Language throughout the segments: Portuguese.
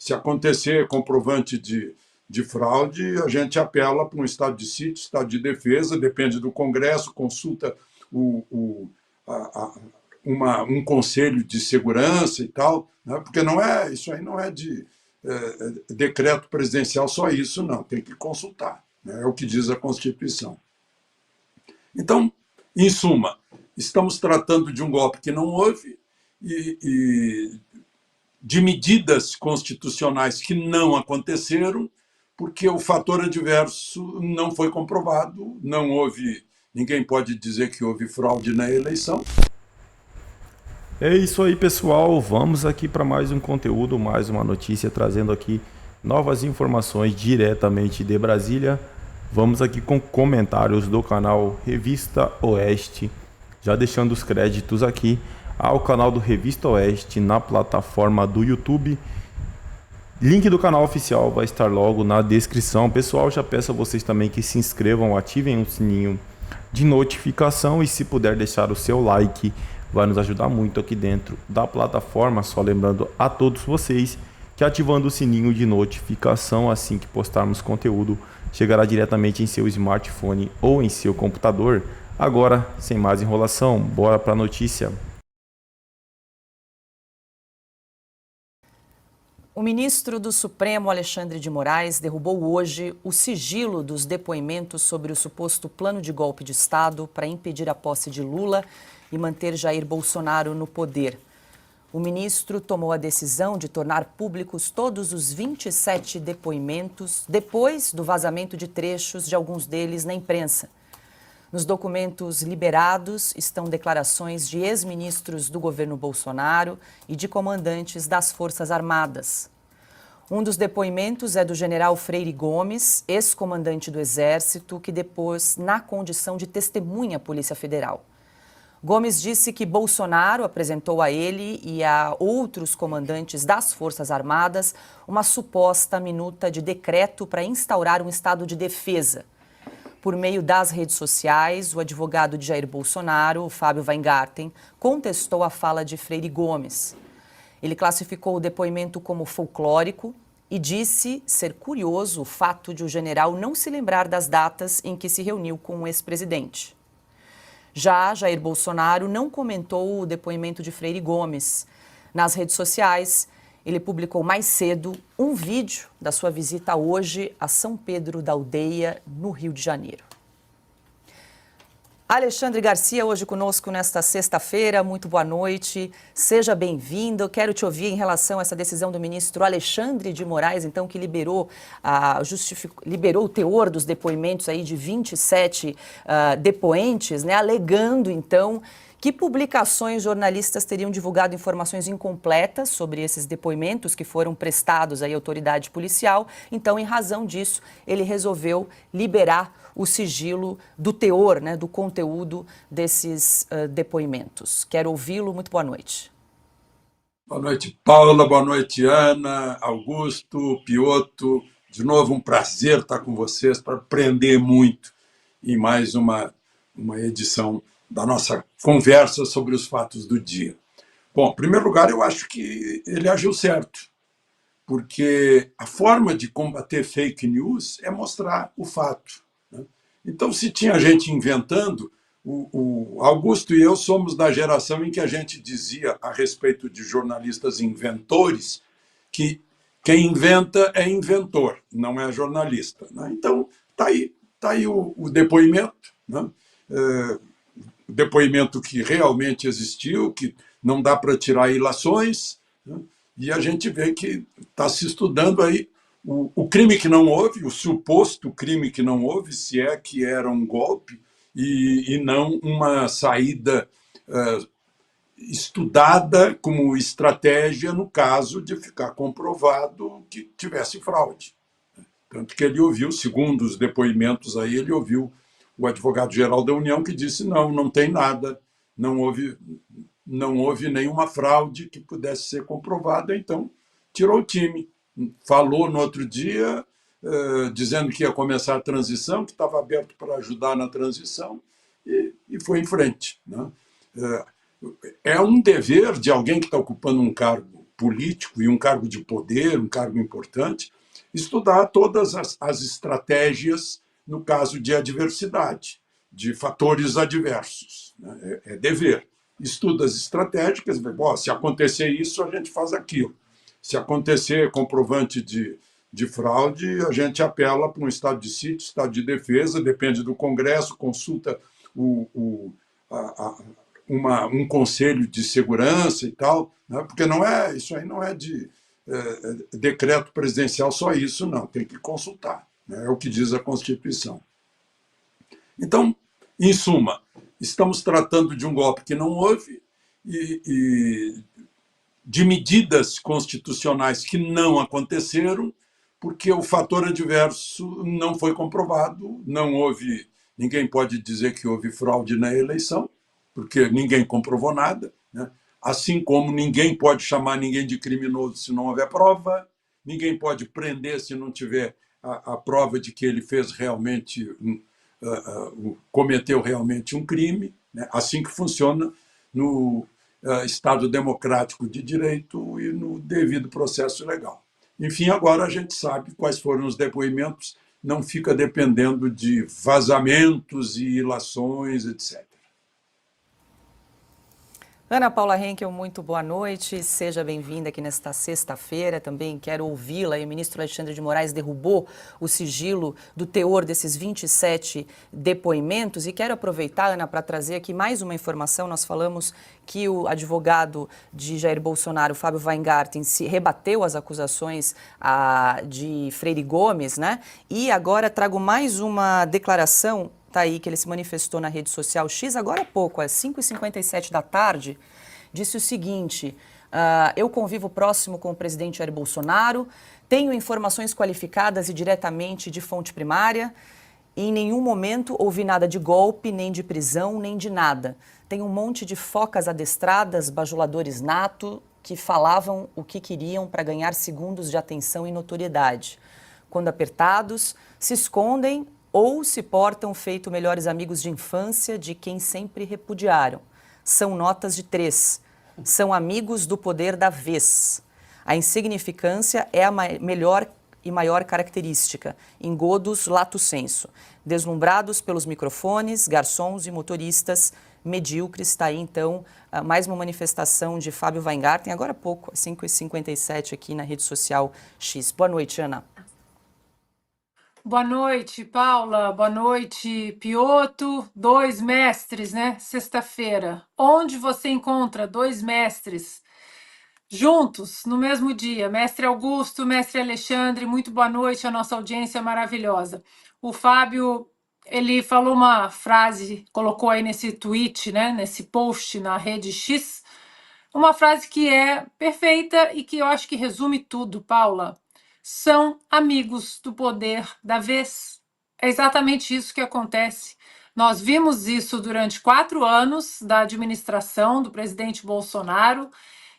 Se acontecer comprovante de fraude, a gente apela para um estado de sítio, estado de defesa, depende do Congresso, consulta um conselho de segurança e tal, né? Porque isso aí não é de decreto presidencial só isso, não, tem que consultar, né? É o que diz a Constituição. Então, em suma, estamos tratando de um golpe que não houve e de medidas constitucionais que não aconteceram, porque o fator adverso não foi comprovado, não houve, ninguém pode dizer que houve fraude na eleição. É isso aí, pessoal. Vamos aqui para mais um conteúdo, mais uma notícia, trazendo aqui novas informações diretamente de Brasília. Vamos aqui com comentários do canal Revista Oeste, já deixando os créditos aqui ao canal do Revista Oeste na plataforma do YouTube. Link do canal oficial vai estar logo na descrição. Pessoal, já peço a vocês também que se inscrevam, ativem o sininho de notificação e se puder deixar o seu like, vai nos ajudar muito aqui dentro da plataforma. Só lembrando a todos vocês que ativando o sininho de notificação assim que postarmos conteúdo, chegará diretamente em seu smartphone ou em seu computador. Agora, sem mais enrolação, bora para a notícia. O ministro do Supremo, Alexandre de Moraes, derrubou hoje o sigilo dos depoimentos sobre o suposto plano de golpe de Estado para impedir a posse de Lula e manter Jair Bolsonaro no poder. O ministro tomou a decisão de tornar públicos todos os 27 depoimentos depois do vazamento de trechos de alguns deles na imprensa. Nos documentos liberados estão declarações de ex-ministros do governo Bolsonaro e de comandantes das Forças Armadas. Um dos depoimentos é do general Freire Gomes, ex-comandante do Exército, que depôs na condição de testemunha à Polícia Federal. Gomes disse que Bolsonaro apresentou a ele e a outros comandantes das Forças Armadas uma suposta minuta de decreto para instaurar um estado de defesa. Por meio das redes sociais, o advogado de Jair Bolsonaro, Fábio Weingarten, contestou a fala de Freire Gomes. Ele classificou o depoimento como folclórico e disse ser curioso o fato de o general não se lembrar das datas em que se reuniu com o ex-presidente. Já Jair Bolsonaro não comentou o depoimento de Freire Gomes. Nas redes sociais, ele publicou mais cedo um vídeo da sua visita hoje a São Pedro da Aldeia, no Rio de Janeiro. Alexandre Garcia, hoje conosco nesta sexta-feira. Muito boa noite, seja bem-vindo. Quero te ouvir em relação a essa decisão do ministro Alexandre de Moraes, então, que liberou o teor dos depoimentos aí de 27 depoentes, né, alegando, então, que publicações jornalistas teriam divulgado informações incompletas sobre esses depoimentos que foram prestados à autoridade policial. Então, em razão disso, ele resolveu liberar o sigilo do teor, né, do conteúdo desses depoimentos. Quero ouvi-lo. Muito boa noite. Boa noite, Paula. Boa noite, Ana, Augusto, Piotto. De novo, um prazer estar com vocês para aprender muito em mais uma edição da nossa conversa sobre os fatos do dia. Bom, em primeiro lugar, eu acho que ele agiu certo, porque a forma de combater fake news é mostrar o fato, né? Então, se tinha gente inventando, o Augusto e eu somos da geração em que a gente dizia a respeito de jornalistas inventores que quem inventa é inventor, não é jornalista, né? Então, tá aí o depoimento, né? Depoimento que realmente existiu, que não dá para tirar ilações, né? E a gente vê que está se estudando aí o crime que não houve, o suposto crime que não houve, se é que era um golpe e não uma saída estudada como estratégia no caso de ficar comprovado que tivesse fraude. Tanto que ele ouviu, segundo os depoimentos aí, ele ouviu o advogado-geral da União que disse não tem nada, não houve nenhuma fraude que pudesse ser comprovada, então tirou o time. Falou no outro dia, dizendo que ia começar a transição, que estava aberto para ajudar na transição, e foi em frente, né? É um dever de alguém que está ocupando um cargo político e um cargo de poder, um cargo importante, estudar todas as estratégias no caso de adversidade, de fatores adversos. Né? É dever. Estuda as estratégicas, se acontecer isso, a gente faz aquilo. Se acontecer comprovante de fraude, a gente apela para um estado de sítio, estado de defesa, depende do Congresso, consulta um conselho de segurança e tal, né? Porque isso aí não é de decreto presidencial só isso, não, tem que consultar, né? É o que diz a Constituição. Então, em suma, estamos tratando de um golpe que não houve e de medidas constitucionais que não aconteceram, porque o fator adverso não foi comprovado, não houve, ninguém pode dizer que houve fraude na eleição, porque ninguém comprovou nada, né? Assim como ninguém pode chamar ninguém de criminoso se não houver prova, ninguém pode prender se não tiver a prova de que ele fez realmente, cometeu realmente um crime, né? Assim que funciona no Estado democrático de direito e no devido processo legal. Enfim, agora a gente sabe quais foram os depoimentos, não fica dependendo de vazamentos e ilações, etc. Ana Paula Henkel, muito boa noite, seja bem-vinda aqui nesta sexta-feira. Também quero ouvi-la. O ministro Alexandre de Moraes derrubou o sigilo do teor desses 27 depoimentos e quero aproveitar, Ana, para trazer aqui mais uma informação. Nós falamos que o advogado de Jair Bolsonaro, Fábio Weingarten, se rebateu às acusações de Freire Gomes, né? E agora trago mais uma declaração. Tá aí, que ele se manifestou na rede social X agora há pouco, às 5h57 da tarde, disse o seguinte: eu convivo próximo com o presidente Jair Bolsonaro, tenho informações qualificadas e diretamente de fonte primária, e em nenhum momento ouvi nada de golpe, nem de prisão, nem de nada. Tem um monte de focas adestradas, bajuladores nato, que falavam o que queriam para ganhar segundos de atenção e notoriedade. Quando apertados, se escondem ou se portam feito melhores amigos de infância de quem sempre repudiaram. São notas de 3. São amigos do poder da vez. A insignificância é a melhor e maior característica. Engodos lato sensu. Deslumbrados pelos microfones, garçons e motoristas medíocres. Está aí, então, mais uma manifestação de Fábio Weingarten, agora há pouco, às 5h57 aqui na rede social X. Boa noite, Ana. Boa noite, Paula. Boa noite, Piotto. 2 mestres, né? Sexta-feira. Onde você encontra 2 mestres juntos no mesmo dia? Mestre Augusto, mestre Alexandre, muito boa noite, a nossa audiência maravilhosa. O Fábio, ele falou uma frase, colocou aí nesse tweet, né? Nesse post na rede X, uma frase que é perfeita e que eu acho que resume tudo, Paula. São amigos do poder da vez. É exatamente isso que acontece. Nós vimos isso durante 4 anos da administração do presidente Bolsonaro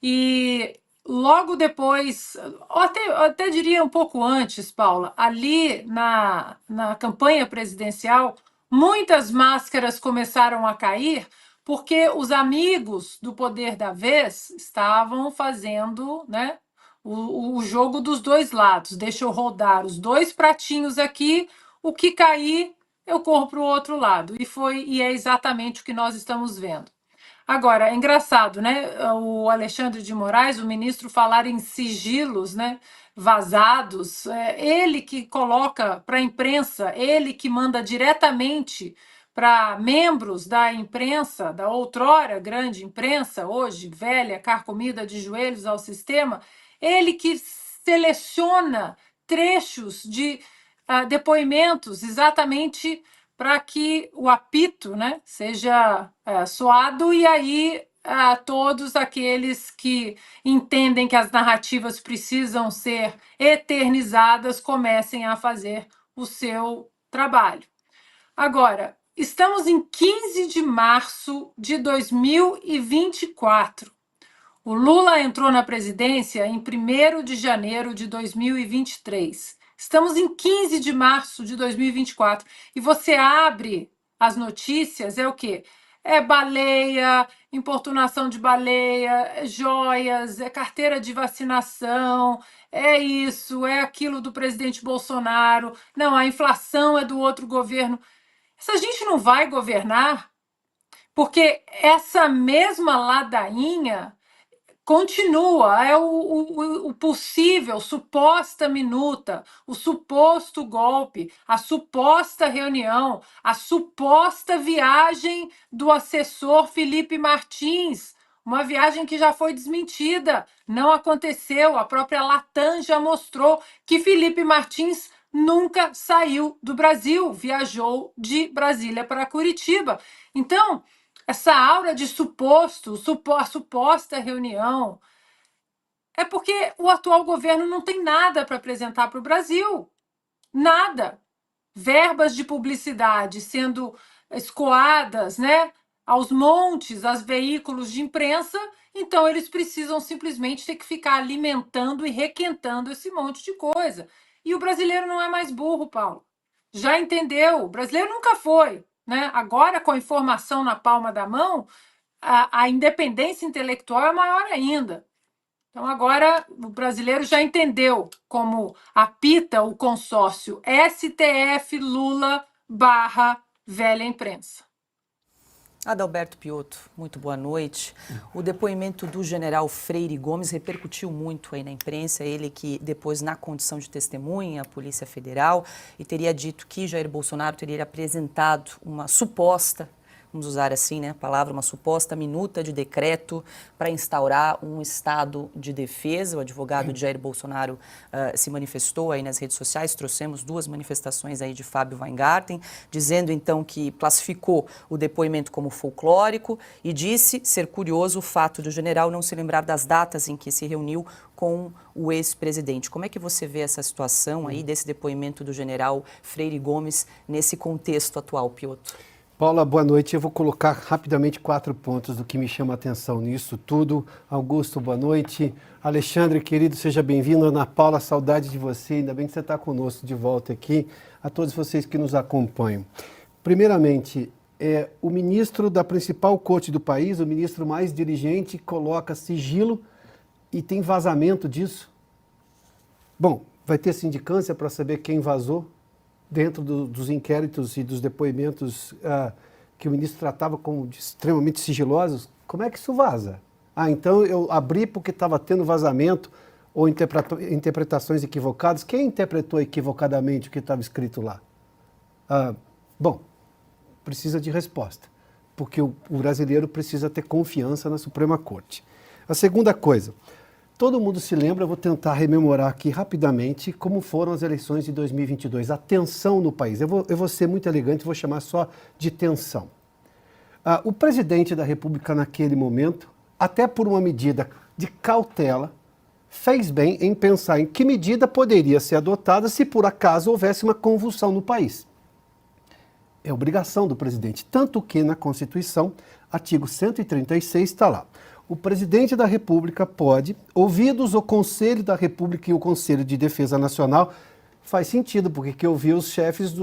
e logo depois, ou até diria um pouco antes, Paula, ali na campanha presidencial, muitas máscaras começaram a cair porque os amigos do poder da vez estavam fazendo, né, o jogo dos dois lados. Deixa eu rodar os 2 pratinhos aqui, o que cair eu corro para o outro lado. E é exatamente o que nós estamos vendo. Agora, é engraçado, né? O Alexandre de Moraes, o ministro, falar em sigilos, né, vazados. Ele que coloca para a imprensa, ele que manda diretamente para membros da imprensa, da outrora grande imprensa, hoje velha, carcomida de joelhos ao sistema, ele que seleciona trechos de depoimentos exatamente para que o apito, né, seja soado e aí todos aqueles que entendem que as narrativas precisam ser eternizadas comecem a fazer o seu trabalho. Agora, estamos em 15 de março de 2024. O Lula entrou na presidência em 1º de janeiro de 2023. Estamos em 15 de março de 2024. E você abre as notícias, é o quê? É baleia, importunação de baleia, é joias, é carteira de vacinação, é isso, é aquilo do presidente Bolsonaro. Não, a inflação é do outro governo. Essa gente não vai governar porque essa mesma ladainha continua, é o possível, suposta minuta, o suposto golpe, a suposta reunião, a suposta viagem do assessor Felipe Martins, uma viagem que já foi desmentida, não aconteceu, a própria Latam já mostrou que Felipe Martins nunca saiu do Brasil, viajou de Brasília para Curitiba. Então, essa aura de a suposta reunião, é porque o atual governo não tem nada para apresentar para o Brasil. Nada. Verbas de publicidade sendo escoadas, né, aos montes, aos veículos de imprensa, então eles precisam simplesmente ter que ficar alimentando e requentando esse monte de coisa. E o brasileiro não é mais burro, Paulo. Já entendeu? O brasileiro nunca foi. Né? Agora, com a informação na palma da mão, a independência intelectual é maior ainda. Então, agora o brasileiro já entendeu como apita o consórcio STF Lula barra velha imprensa. Adalberto Piotto, muito boa noite. O depoimento do general Freire Gomes repercutiu muito aí na imprensa, ele que depois na condição de testemunha à Polícia Federal e teria dito que Jair Bolsonaro teria apresentado uma suposta, vamos usar assim, né, a palavra, uma suposta minuta de decreto para instaurar um estado de defesa. O advogado de Jair Bolsonaro se manifestou aí nas redes sociais, trouxemos 2 manifestações aí de Fábio Weingarten, dizendo então que classificou o depoimento como folclórico e disse ser curioso o fato do general não se lembrar das datas em que se reuniu com o ex-presidente. Como é que você vê essa situação aí desse depoimento do general Freire Gomes nesse contexto atual, Piotto? Paula, boa noite. Eu vou colocar rapidamente 4 pontos do que me chama a atenção nisso tudo. Augusto, boa noite. Alexandre, querido, seja bem-vindo. Ana Paula, saudade de você. Ainda bem que você está conosco de volta aqui. A todos vocês que nos acompanham. Primeiramente, o ministro da principal corte do país, o ministro mais dirigente, coloca sigilo e tem vazamento disso. Bom, vai ter sindicância para saber quem vazou dentro dos inquéritos e dos depoimentos que o ministro tratava como extremamente sigilosos. Como é que isso vaza? Então eu abri porque estava tendo vazamento ou interpretações equivocadas. Quem interpretou equivocadamente o que estava escrito lá? Bom, precisa de resposta, porque o brasileiro precisa ter confiança na Suprema Corte. A segunda coisa, todo mundo se lembra, eu vou tentar rememorar aqui rapidamente como foram as eleições de 2022, a tensão no país. Eu vou ser muito elegante, vou chamar só de tensão. O presidente da República naquele momento, até por uma medida de cautela, fez bem em pensar em que medida poderia ser adotada se por acaso houvesse uma convulsão no país. É obrigação do presidente, tanto que na Constituição, artigo 136 está lá. O presidente da República pode, ouvidos o Conselho da República e o Conselho de Defesa Nacional, faz sentido, porque que ouvir os chefes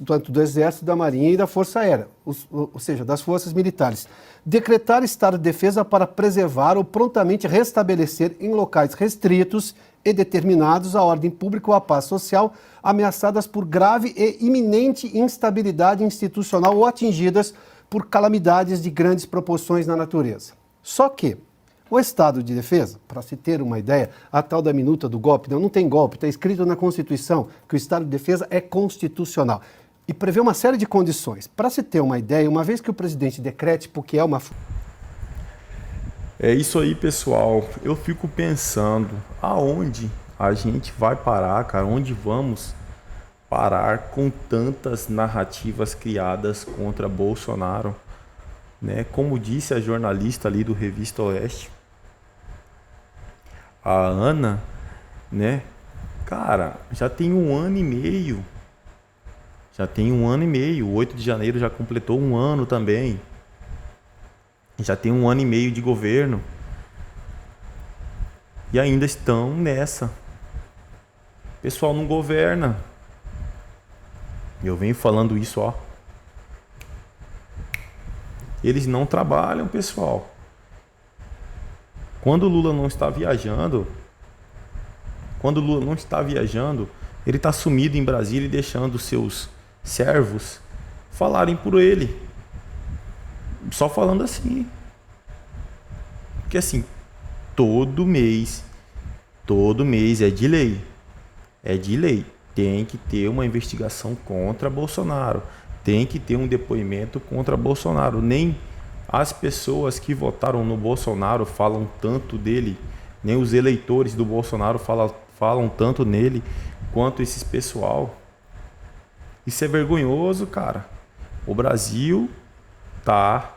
tanto do Exército, da Marinha e da Força Aérea, ou seja, das forças militares, decretar estado de defesa para preservar ou prontamente restabelecer em locais restritos e determinados a ordem pública ou a paz social, ameaçadas por grave e iminente instabilidade institucional ou atingidas por calamidades de grandes proporções na natureza. Só que o estado de defesa, para se ter uma ideia, a tal da minuta do golpe, não tem golpe, está escrito na Constituição que o estado de defesa é constitucional e prevê uma série de condições. Para se ter uma ideia, uma vez que o presidente decrete, porque é uma... É isso aí, pessoal. Eu fico pensando aonde a gente vai parar, cara, onde vamos parar com tantas narrativas criadas contra Bolsonaro. Né? Como disse a jornalista ali do Revista Oeste, a Ana, né? Cara, já tem 1 ano e meio. O 8 de janeiro já completou 1 ano também. Já tem 1 ano e meio de governo. E ainda estão nessa. O pessoal não governa. Eu venho falando isso, ó. eles não trabalham, pessoal. Quando o Lula não está viajando, ele está sumido em Brasília e deixando seus servos falarem por ele. Só falando assim. Porque assim, todo mês é de lei. É de lei. Tem que ter uma investigação contra Bolsonaro. Tem que ter um depoimento contra Bolsonaro. Nem as pessoas que votaram no Bolsonaro falam tanto dele, nem os eleitores do Bolsonaro falam tanto nele quanto esses pessoal. Isso é vergonhoso, cara. O Brasil tá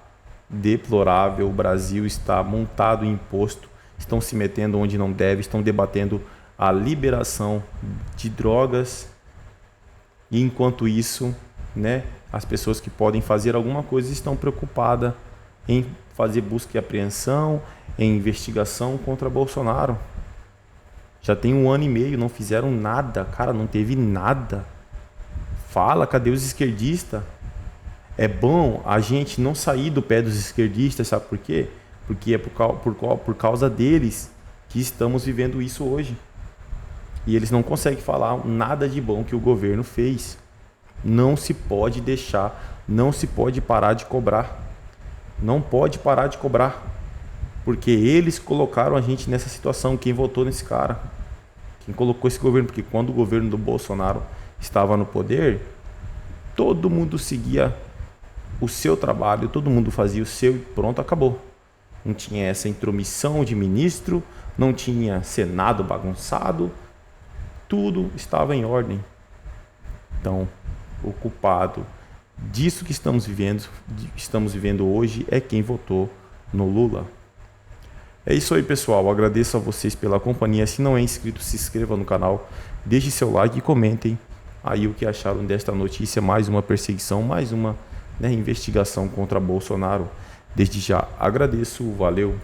deplorável, o Brasil está montado em imposto, estão se metendo onde não deve, estão debatendo a liberação de drogas. E enquanto isso, né, as pessoas que podem fazer alguma coisa estão preocupadas em fazer busca e apreensão, em investigação contra Bolsonaro. Já tem 1 ano e meio, não fizeram nada, cara, não teve nada. Fala, cadê os esquerdistas? É bom a gente não sair do pé dos esquerdistas, sabe por quê? Porque é por causa deles que estamos vivendo isso hoje. E eles não conseguem falar nada de bom que o governo fez. Não se pode deixar, não se pode parar de cobrar. Não pode parar de cobrar. Porque eles colocaram a gente nessa situação. Quem votou nesse cara? Quem colocou esse governo? Porque quando o governo do Bolsonaro estava no poder, todo mundo seguia o seu trabalho, todo mundo fazia o seu e pronto, acabou. Não tinha essa intromissão de ministro, não tinha Senado bagunçado, tudo estava em ordem. Então, o culpado disso que estamos vivendo hoje é quem votou no Lula. É isso aí, pessoal. Agradeço a vocês pela companhia. Se não é inscrito, se inscreva no canal, deixe seu like e comentem aí o que acharam desta notícia. Mais uma perseguição, mais uma investigação contra Bolsonaro. Desde já agradeço, valeu.